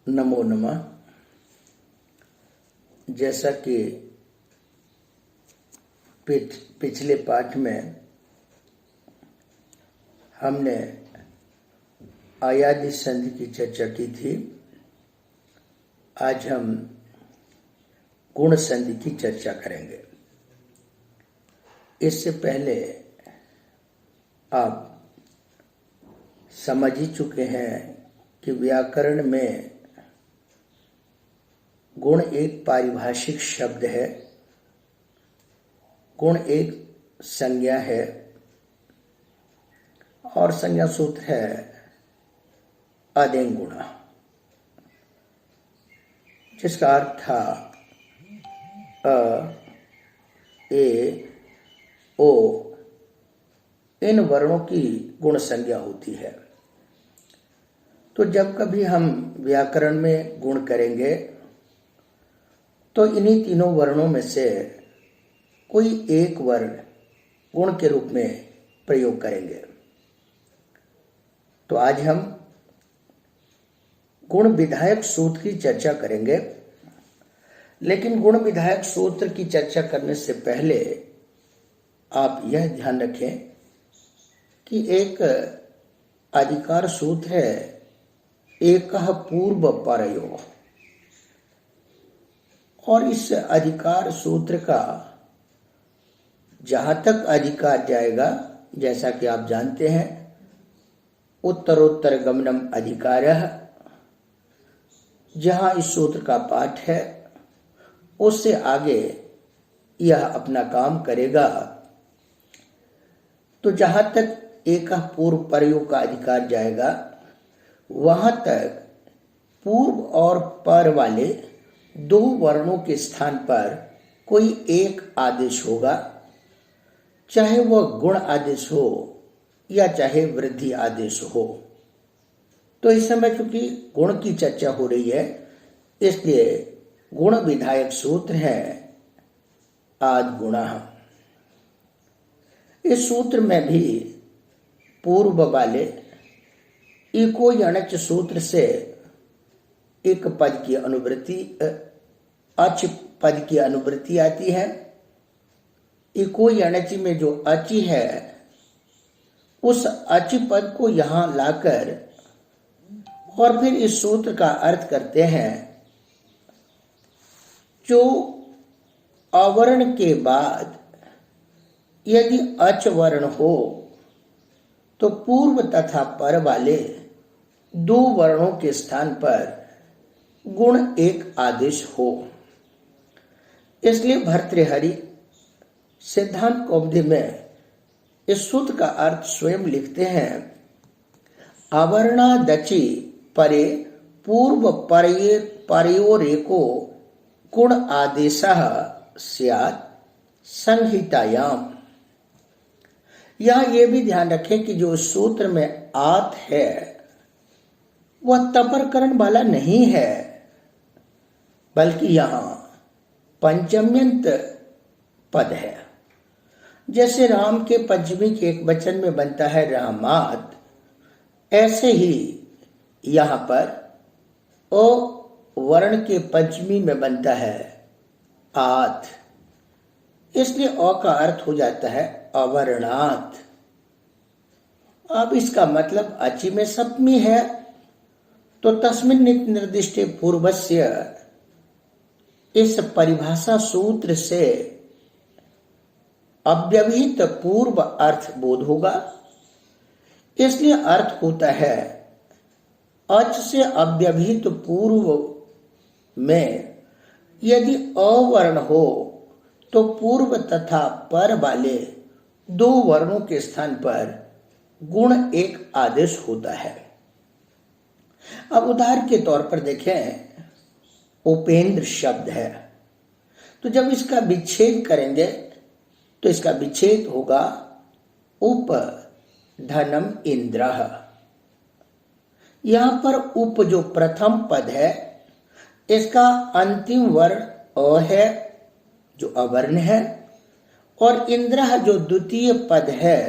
नमो नमः। जैसा कि पिछले पाठ में हमने आयादी संधि की चर्चा की थी, आज हम गुण संधि की चर्चा करेंगे। इससे पहले आप समझ ही चुके हैं कि व्याकरण में गुण एक पारिभाषिक शब्द है, गुण एक संज्ञा है और संज्ञा सूत्र है अदेंग गुणा, जिसका अर्थ था अ, ए, ओ, इन वर्णों की गुण संज्ञा होती है। तो जब कभी हम व्याकरण में गुण करेंगे तो इन्हीं तीनों वर्णों में से कोई एक वर्ण गुण के रूप में प्रयोग करेंगे। तो आज हम गुण विधायक सूत्र की चर्चा करेंगे, लेकिन गुण विधायक सूत्र की चर्चा करने से पहले आप यह ध्यान रखें कि एक अधिकार सूत्र है एकः पूर्व परयो, और इस अधिकार सूत्र का जहां तक अधिकार जाएगा, जैसा कि आप जानते हैं, उत्तरोत्तर गमनम अधिकारः, जहां इस सूत्र का पाठ है उससे आगे यह अपना काम करेगा। तो जहां तक एक पूर्व प्रयोग का अधिकार जाएगा वहां तक पूर्व और पर वाले दो वर्णों के स्थान पर कोई एक आदेश होगा, चाहे वह गुण आदेश हो या चाहे वृद्धि आदेश हो। तो इस समय चूंकि गुण की चर्चा हो रही है, इसलिए गुण विधायक सूत्र है आद गुणः। इस सूत्र में भी पूर्व वाले इको यणच सूत्र से एक पद की अनुवृत्ति, अच पद की अनुवृत्ति आती है। इको यणच में जो अचि है उस अच पद को यहां लाकर और फिर इस सूत्र का अर्थ करते हैं। जो अवर्ण के बाद यदि अच वर्ण हो तो पूर्व तथा पर वाले दो वर्णों के स्थान पर गुण एक आदेश हो। इसलिए भर्तृहरि सिद्धांत कौमुदी में इस सूत्र का अर्थ स्वयं लिखते हैं, अवर्णादचि परे पूर्व परयोरेको गुण आदेशः स्यात् संहितायाम। यहां यह भी ध्यान रखें कि जो सूत्र में आत है वह तपरकरण वाला नहीं है, बल्कि यहां पंचम्यंत पद है। जैसे राम के पंचमी के एक वचन में बनता है रामात, ऐसे ही यहां पर ओ वर्ण के पंचमी में बनता है आत, इसलिए अ का अर्थ हो जाता है अवर्णात। अब इसका मतलब अचि में सप्तमी है, तो तस्मिन् निर्दिष्टे पूर्वस्य इस परिभाषा सूत्र से अव्यवहित पूर्व अर्थ बोध होगा। इसलिए अर्थ होता है अच से अव्यवहित पूर्व में यदि अवर्ण हो तो पूर्व तथा पर वाले दो वर्णों के स्थान पर गुण एक आदेश होता है। अब उदाहरण के तौर पर देखें, उपेंद्र शब्द है, तो जब इसका विच्छेद करेंगे तो इसका विच्छेद होगा उप धनम इंद्रः। यहां पर उप जो प्रथम पद है इसका अंतिम वर्ण अ है जो अवर्ण है, और इंद्रः जो द्वितीय पद है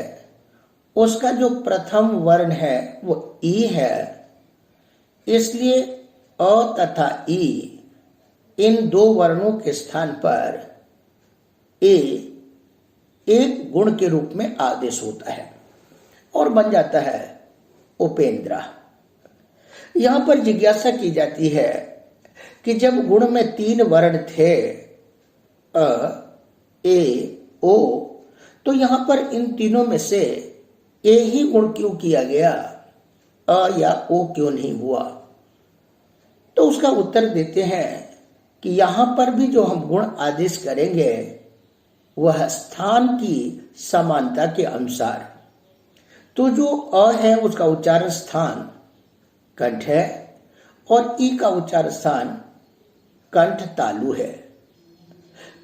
उसका जो प्रथम वर्ण है वो ई है। इसलिए तथा ई इन दो वर्णों के स्थान पर ए एक गुण के रूप में आदेश होता है और बन जाता है उपेंद्र। यहां पर जिज्ञासा की जाती है कि जब गुण में 3 वर्ण थे अ, ए, ओ, तो यहां पर इन तीनों में से ए ही गुण क्यों किया गया, अ या ओ क्यों नहीं हुआ? तो उसका उत्तर देते हैं कि यहां पर भी जो हम गुण आदेश करेंगे वह स्थान की समानता के अनुसार। तो जो अ है उसका उच्चारण स्थान कंठ है और ई का उच्चारण स्थान कंठ तालु है।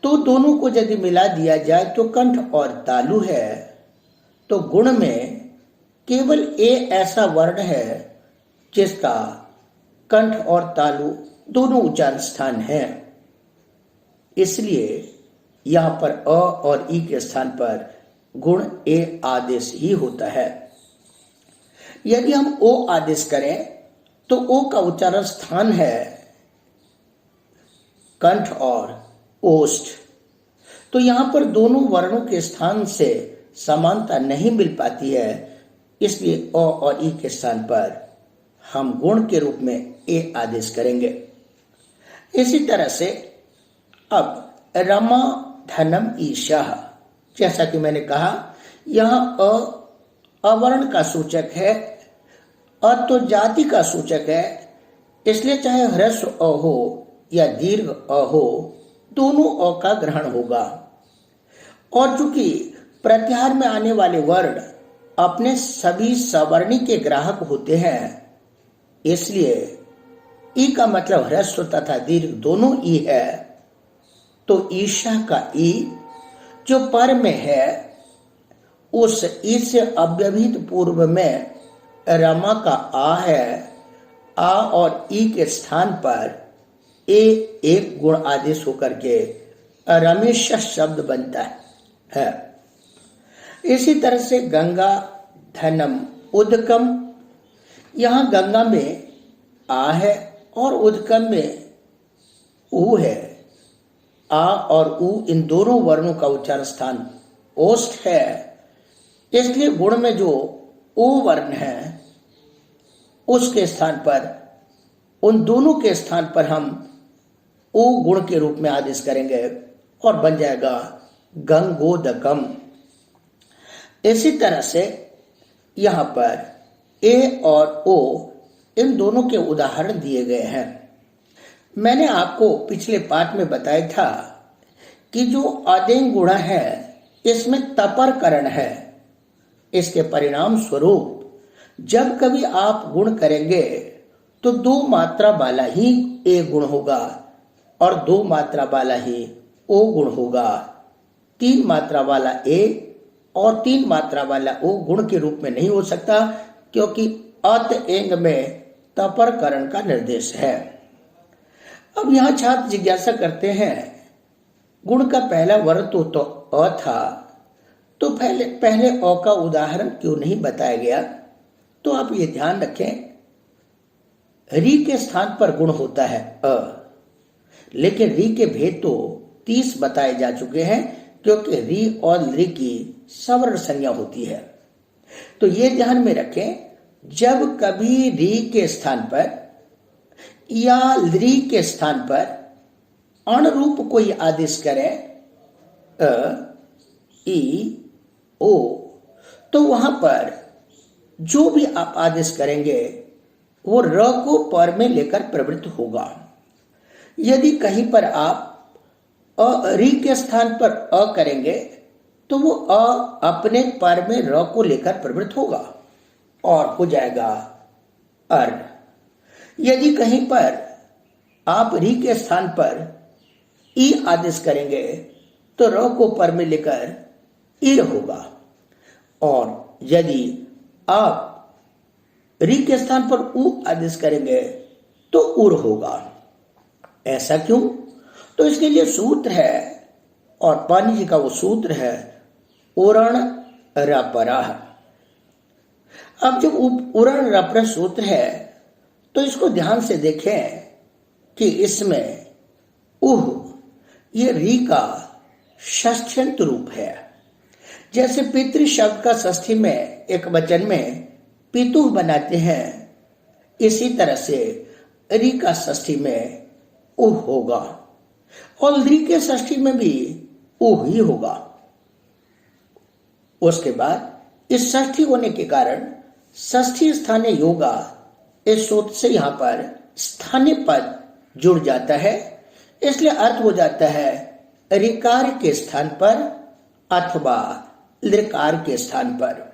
तो दोनों को यदि मिला दिया जाए तो कंठ और तालु है। तो गुण में केवल ए ऐसा वर्ण है जिसका कंठ और तालु दोनों उच्चारण स्थान है। इसलिए यहां पर अ और ई के स्थान पर गुण ए आदेश ही होता है। यदि हम ओ आदेश करें तो ओ का उच्चारण स्थान है कंठ और ओष्ठ। तो यहां पर दोनों वर्णों के स्थान से समानता नहीं मिल पाती है, इसलिए अ और ई के स्थान पर हम गुण के रूप में ए आदेश करेंगे। इसी तरह से अब रमा धनम ईशा, जैसा कि मैंने कहा यहां अवर्ण का सूचक है, अ तो जाति का सूचक है, इसलिए चाहे ह्रस्व अ हो या दीर्घ अ हो दोनों अ का ग्रहण होगा। और चूंकि प्रत्याहार में आने वाले वर्ण अपने सभी सवर्णी के ग्राहक होते हैं, इसलिए ई का मतलब ह्रस्व तथा दीर्घ दोनों ई है। तो ईशा का ई जो पर में है उस ई से अव्यवहित पूर्व में रमा का आ है। आ और ई के स्थान पर ए एक गुण आदेश होकर के रमेश शब्द बनता है। इसी तरह से गंगा धनम उदकम, यहां गंगा में आ है और उदकम में ऊ है। आ और ऊ इन दोनों वर्णों का उच्चारण स्थान ओष्ठ है, इसलिए गुण में जो ओ वर्ण है उसके स्थान पर, उन दोनों के स्थान पर हम ओ गुण के रूप में आदेश करेंगे और बन जाएगा गंगोदकम। इसी तरह से यहां पर ए और ओ इन दोनों के उदाहरण दिए गए हैं। मैंने आपको पिछले पाठ में बताया था कि जो आदेंग गुण है इसमें तपर करण है। इसके परिणाम स्वरूप जब कभी आप गुण करेंगे तो 2 मात्रा वाला ही ए गुण होगा और 2 मात्रा वाला ही ओ गुण होगा। 3 मात्रा वाला ए और 3 मात्रा वाला ओ गुण के रूप में नहीं हो सकता, क्योंकि अत एंग में तपर करण का निर्देश है। अब यहां छात्र जिज्ञासा करते हैं गुण का पहला वर्ण तो अ था, तो पहले अ का उदाहरण क्यों नहीं बताया गया? तो आप ये ध्यान रखें, री के स्थान पर गुण होता है अ, लेकिन री के भेद तो 30 बताए जा चुके हैं, क्योंकि री और ली की सवर्ण संज्ञा होती है। तो ये ध्यान में रखें, जब कभी री के स्थान पर या ली के स्थान पर अणरूप कोई आदेश करें अ, ई, ओ, तो वहां पर जो भी आप आदेश करेंगे वो र को पर में लेकर प्रवृत्त होगा। यदि कहीं पर आप री के स्थान पर अ करेंगे तो वो अ अपने पर में र को लेकर प्रवृत्त होगा और हो जाएगा अर। यदि कहीं पर आप री के स्थान पर ई आदेश करेंगे तो र को पर में लेकर ईर होगा, और यदि आप री के स्थान पर उ आदेश करेंगे तो उर होगा। ऐसा क्यों? तो इसके लिए सूत्र है, और पानी जी का वो सूत्र है उरण रपरा। अब जब उरण रपर सूत्र है तो इसको ध्यान से देखें कि इसमें उह ये री का षष्ठ्यंत रूप है। जैसे पितृ शब्द का षष्ठी में एक वचन में पितुः बनाते हैं, इसी तरह से री का षष्ठी में उह होगा और री के षष्ठी में भी उह ही होगा। उसके बाद इस षष्ठी होने के कारण षष्ठी स्थानीय योगा इस सूत्र से यहां पर स्थानीय पद जुड़ जाता है, इसलिए अर्थ हो जाता है ऋकार के स्थान पर अथवा लृकार के स्थान पर।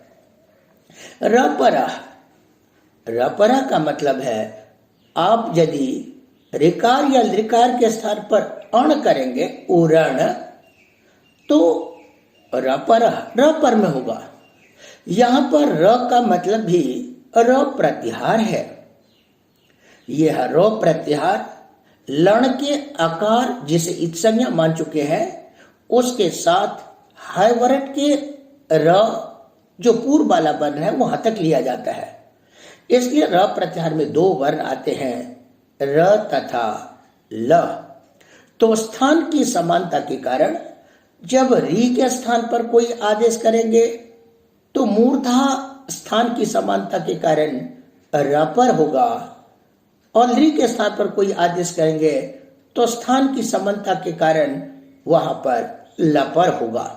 रपरा का मतलब है आप यदि ऋकार या लृकार के स्थान पर अण करेंगे उरण, तो र पर में होगा। यहां पर र का मतलब भी र प्रत्याहार है। यह र प्रत्याहार लण के आकार जिसे इत्संज्ञा मान चुके हैं उसके साथ हायवरट के र जो पूर्व वाला वर्ण है वहां तक लिया जाता है। इसलिए र प्रत्याहार में दो वर्ण आते हैं, र तथा ल। तो स्थान की समानता के कारण जब री के स्थान पर कोई आदेश करेंगे तो मूर्धा स्थान की समानता के कारण रपर होगा, और री के स्थान पर कोई आदेश करेंगे तो स्थान की समानता के कारण वहां पर लपर होगा।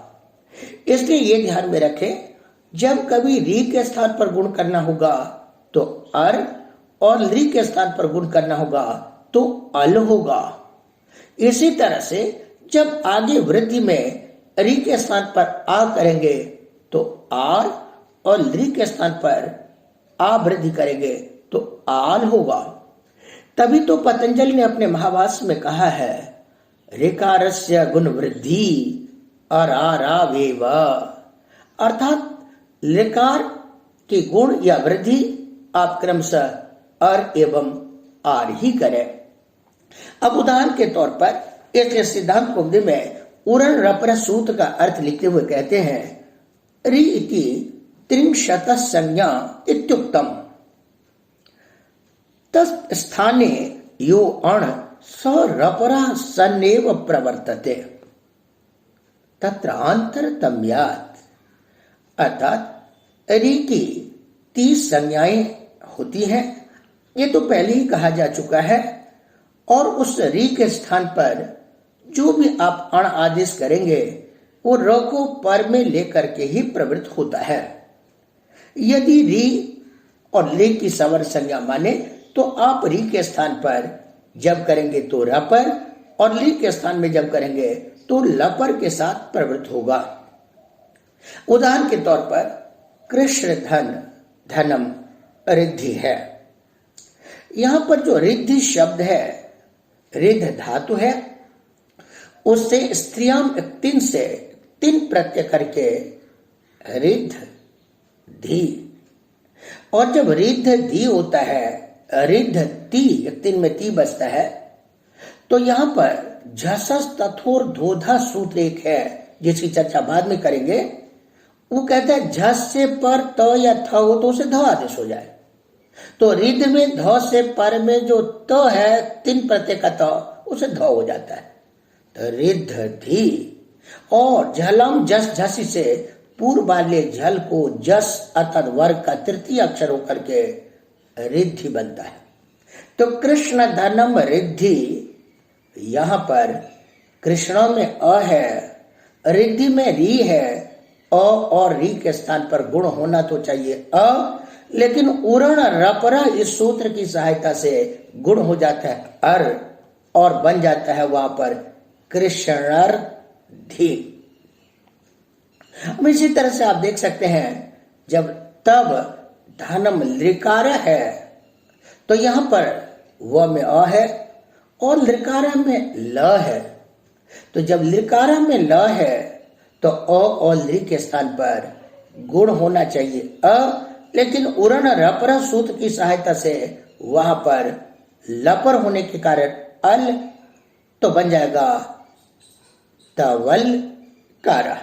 इसलिए ये ध्यान में रखें, जब कभी री के स्थान पर गुण करना होगा तो अर, और री के स्थान पर गुण करना होगा तो अल होगा। इसी तरह से जब आगे वृद्धि में री के स्थान पर आ करेंगे तो आर, और री के स्थान पर आ वृद्धि करेंगे तो आल होगा। तभी तो पतंजलि ने अपने महाभाष्य में कहा है ऋकारस्य गुण वृद्धि अरारावेव, अर्थात ऋकार के गुण या वृद्धि आप क्रमशः अर एवं आर ही करें। अब उदाहरण के तौर पर इसलिए सिद्धांत कौमुदी में उरण रपर सूत्र का अर्थ लिखते हुए कहते हैं रि इति त्रिंशत संज्ञा इत्युक्तम तस् स्थाने यो अण स रपरा सन्नेव प्रवर्तते तत्र आंतरतम्यात्, अर्थात रि की 30 संज्ञाएं होती हैं, ये तो पहले ही कहा जा चुका है, और उस री के स्थान पर जो भी आप अण आदेश करेंगे वो र को पर में लेकर के ही प्रवृत्त होता है। यदि री और ले की सवर संज्ञा माने तो आप री के स्थान पर जब करेंगे तो र पर, और ली के स्थान में जब करेंगे तो लपर के साथ प्रवृत्त होगा। उदाहरण के तौर पर कृष्ण धन धनम रिद्धि है। यहां पर जो रिद्धि शब्द है, रिद्ध धातु है, उससे स्त्रियाम तीन से तीन प्रत्यय करके रिद्ध धी, और जब रिद्ध धी होता है रिद्ध ती, तीन में ती बचता है, तो यहां पर झसस तथोर धोधा सूत्र एक है जिसकी चर्चा बाद में करेंगे। वो कहता है झस से पर त या थ हो तो उसे ध आदेश हो जाए, तो रिद्ध में ध से पर में जो त है तीन प्रत्यय का त उसे ध हो जाता है, तो रिद्ध धी। और झलम जस झसी से पूर्व वाले झल को जस अर्थात वर्ग का तृतीय अक्षर होकर के रिद्धि बनता है। तो कृष्ण धनम रिद्धि, यहां पर कृष्ण में अ है, रिद्धि में री है, अ और री के स्थान पर गुण होना तो चाहिए अ, लेकिन उरण रपरा इस सूत्र की सहायता से गुण हो जाता है अर, और बन जाता है वहां पर कृष्णर धी। इसी तरह से आप देख सकते हैं जब तब धनम लृकार है तो यहां पर व में अ है और लृकारा में ल है, तो जब लृकारा में ल है तो अ और लृ के स्थान पर गुण होना चाहिए अ, लेकिन उरण रपर सूत्र की सहायता से वहां पर लपर होने के कारण अल, तो बन जाएगा तवल कारा।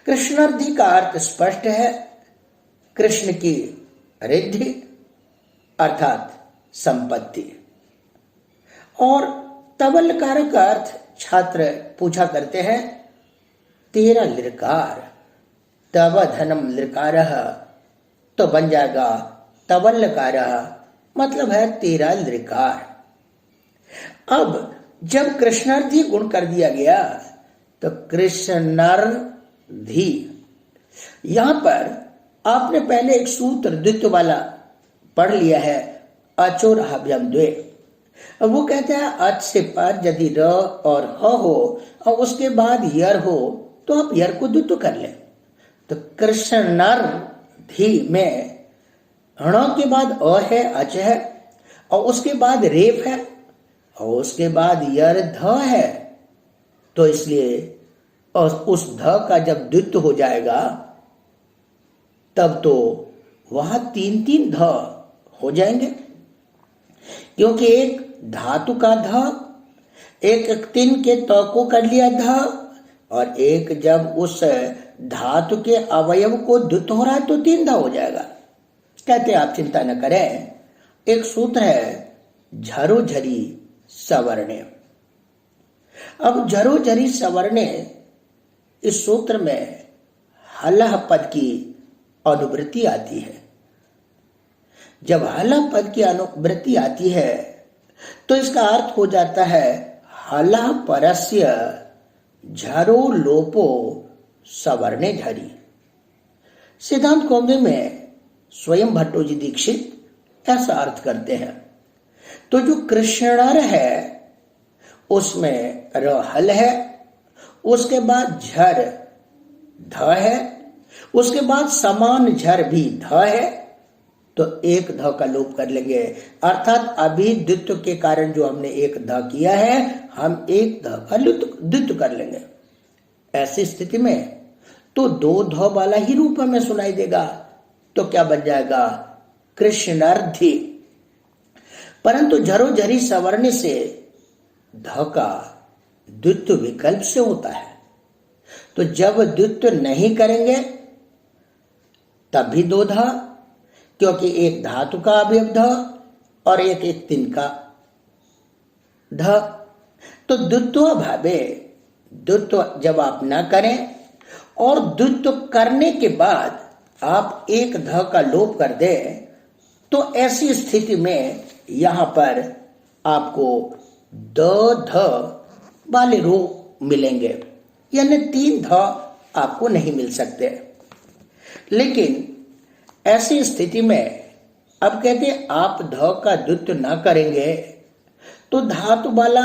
कृष्णार्धि का अर्थ स्पष्ट है, कृष्ण की रिद्धि अर्थात संपत्ति। और तबलकार का अर्थ छात्र पूछा करते हैं तेरा लृकार, तव धनम लृकारः, तो बन जाएगा तबलकारः, मतलब है तेरा लृकार। अब जब कृष्णार्थी गुण कर दिया गया तो कृष्णार्थी, यहां पर आपने पहले एक सूत्र द्वित्व वाला पढ़ लिया है, अचोरहाभ्यम द्वे। अब वो कहते हैं अच से पर यदि र और ह हो और उसके बाद यर हो तो आप यर को द्वित्व कर लें। तो कृष्णार्थी में ण के बाद अ है, अच है, और उसके बाद रेफ है, और उसके बाद यर ध है। तो इसलिए उस ध का जब द्वित्व हो जाएगा तब तो वहां तीन तीन ध हो जाएंगे, क्योंकि एक धातु का ध, एक तीन के त को कर लिया ध, और एक जब उस धातु के अवयव को द्वित्व हो रहा है तो तीन ध हो जाएगा। कहते आप चिंता न करें, एक सूत्र है झरोझरी सवर्णे। अब झरोझरी सवर्णे, इस सूत्र में हलह पद की अनुवृत्ति आती है। जब हलह पद की अनुवृत्ति आती है तो इसका अर्थ हो जाता है हलह परस्य झरो लोपो सवर्णे झरी। सिद्धांत कौमुदी में स्वयं भट्टोजी दीक्षित ऐसा अर्थ करते हैं। तो जो कृष्णर है उसमें र हल है, उसके बाद झर ध है, उसके बाद समान झर भी ध है, तो एक ध का लोप कर लेंगे। अर्थात अभी द्वित्व के कारण जो हमने एक ध किया है, हम एक ध का द्वित्व कर लेंगे। ऐसी स्थिति में तो दो ध वाला ही रूप हमें सुनाई देगा, तो क्या बन जाएगा कृष्णार्थी। परंतु झरोझरी सवर्ण से ध का द्वित्व विकल्प से होता है, तो जब द्वित्व नहीं करेंगे तब भी दो ध, क्योंकि एक धातु का अवयव ध और एक तिन का ध। तो द्वित्व भावे, द्वित्व जब आप न करें और द्वित्व करने के बाद आप एक ध का लोप कर दें, तो ऐसी स्थिति में यहां पर आपको द ध वाले रूप मिलेंगे, यानी तीन ध आपको नहीं मिल सकते। लेकिन ऐसी स्थिति में अब कहते हैं आप ध का द्वित्व न करेंगे तो धातु वाला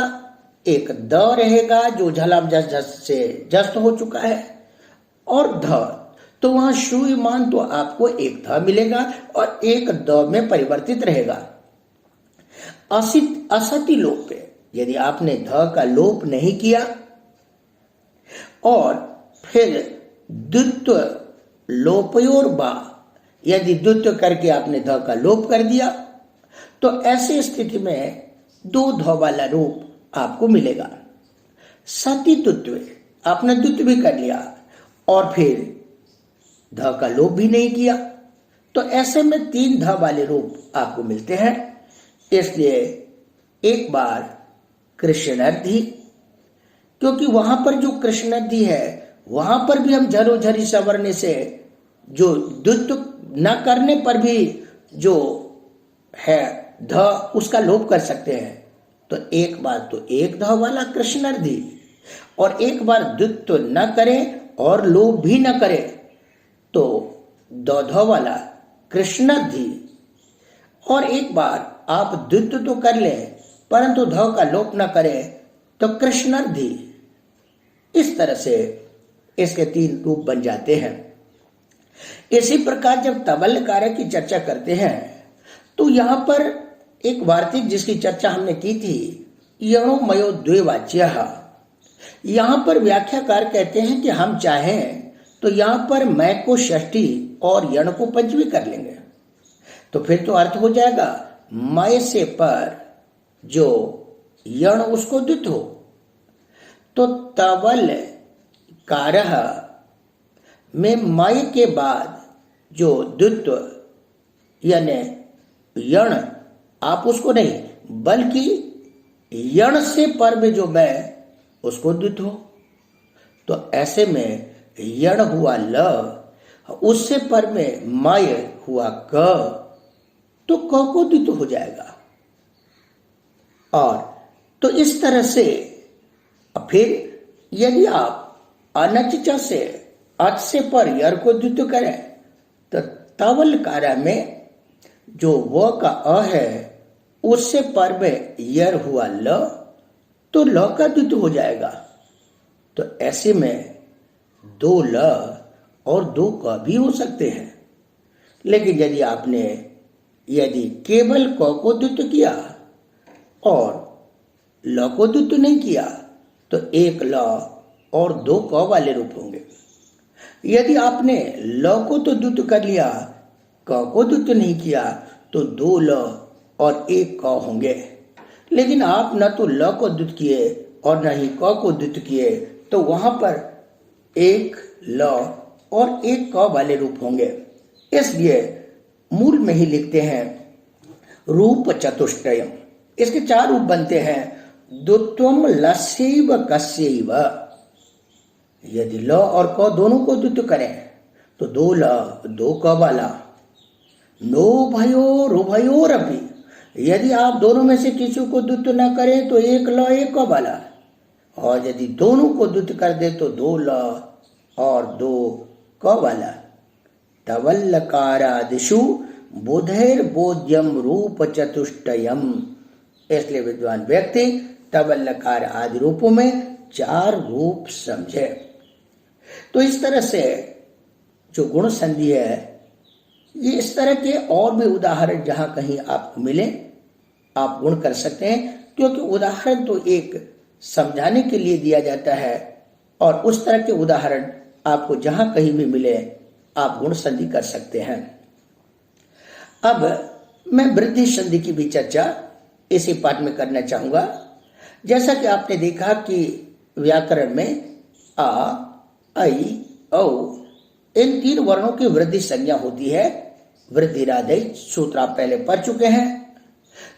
एक द रहेगा जो झलाम जस से जस्त हो चुका है, और ध, तो वहां श्रूयमान तो आपको एक ध मिलेगा और एक द में परिवर्तित रहेगा। असति लोप पे यदि आपने ध का लोप नहीं किया और फिर द्वित्व लोपयोर बा, यदि द्वित्व करके आपने ध का लोप कर दिया, तो ऐसी स्थिति में दो ध वाला रूप आपको मिलेगा। सति द्वित्व, आपने द्वित्व भी कर लिया और फिर ध का लोप भी नहीं किया, तो ऐसे में तीन ध वाले रूप आपको मिलते हैं। इसलिए एक बार कृष्णार्थी, क्योंकि वहां पर जो कृष्णार्थी है वहां पर भी हम झरोझरी सवर्ण से जो द्वित्व न करने पर भी जो है ध उसका लोप कर सकते हैं। तो एक बार तो एक ध वाला कृष्णार्थी, और एक बार द्वित्व न करे और लोप भी न करे तो दो ध वाला कृष्णार्थी, और एक बार आप द्वित्व तो कर लें परंतु ध का लोप न करें तो कृष्णार्थी। इस तरह से इसके तीन रूप बन जाते हैं। इसी प्रकार जब तबल कारक की चर्चा करते हैं तो यहां पर एक वार्तिक जिसकी चर्चा हमने की थी, यणो मयो द्विवाच्य। यहां पर व्याख्याकार कहते हैं कि हम चाहें तो यहां पर मैं को षष्ठी और यण को पंचमी कर लेंगे, तो फिर तो अर्थ हो जाएगा मय से पर जो यण उसको द्वित हो, तो तबल कारह में मय के बाद जो द्वित्व यानी यण, आप उसको नहीं बल्कि यण से पर में जो मैं उसको द्वित हो, तो ऐसे में यण हुआ ल, उससे पर में मय हुआ क, तो क को द्वित हो जाएगा। और तो इस तरह से फिर यदि आप अनच से अच से पर यर को द्वित करें तो तवल कार्य में जो व का अ है उससे पर में यर हुआ ल, तो ल का द्वित हो जाएगा। तो ऐसे में दो ल और दो क भी हो सकते हैं। लेकिन यदि केवल क को द्वित किया और ल को द्वित नहीं किया तो एक ल और दो क वाले रूप होंगे। यदि आपने ल को तो द्वित कर लिया, क को द्वित नहीं किया, तो दो ल और एक क होंगे। लेकिन आप न तो ल को द्वित किए और न ही क को द्वित किए, तो वहां पर एक ल और एक क वाले रूप होंगे। इसलिए मूल में ही लिखते हैं रूप चतुष्टयम। इसके चार रूप बनते हैं, द्वित्वम लस्यैव कस्यैव। यदि ल और क दोनों को द्वित करें तो दो ल दो क वाला। नो भयोरुभयोरपि, यदि आप दोनों में से किसी को द्वित न करें तो एक ल एक क वाला। और यदि दोनों को द्वित कर दे तो दो ल और दो क वाला। तवल्लकारादिषु बुधैर्बोध्यम रूप चतुष्टयम। इसलिए विद्वान व्यक्ति तवल्लकार आदि रूपों में चार रूप समझे। तो इस तरह से जो गुण संधि है, ये इस तरह के और भी उदाहरण जहां कहीं आपको मिले आप गुण कर सकते हैं, क्योंकि उदाहरण तो एक समझाने के लिए दिया जाता है और उस तरह के उदाहरण आपको जहां कहीं भी मिले आप गुण संधि कर सकते हैं। अब मैं वृद्धि संधि की भी चर्चा इसी पाठ में करना चाहूंगा। जैसा कि आपने देखा कि व्याकरण में आ, ऐ, औ इन तीन वर्णों की वृद्धि संज्ञा होती है। वृद्धि राधई सूत्र आप पहले पढ़ चुके हैं।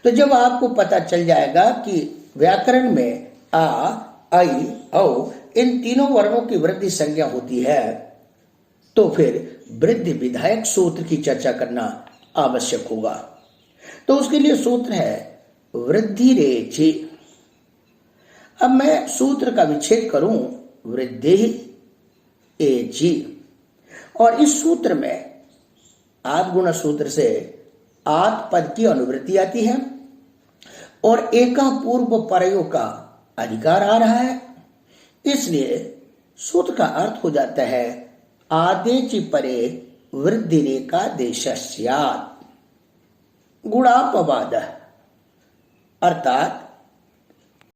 तो जब आपको पता चल जाएगा कि व्याकरण में आ, ऐ, औ इन तीनों वर्णों की वृद्धि संज्ञा होती है, तो फिर वृद्धि विधायक सूत्र की चर्चा करना आवश्यक होगा। तो उसके लिए सूत्र है वृद्धि रेचि। अब मैं सूत्र का विच्छेद करूं, वृद्धि एचि, और इस सूत्र में आद गुण सूत्र से आत पद की अनुवृत्ति आती है और एका पूर्व परयो का अधिकार आ रहा है। इसलिए सूत्र का अर्थ हो जाता है आदेचि परे वृद्धि रेखा देशस्यात् गुणापवाद, अर्थात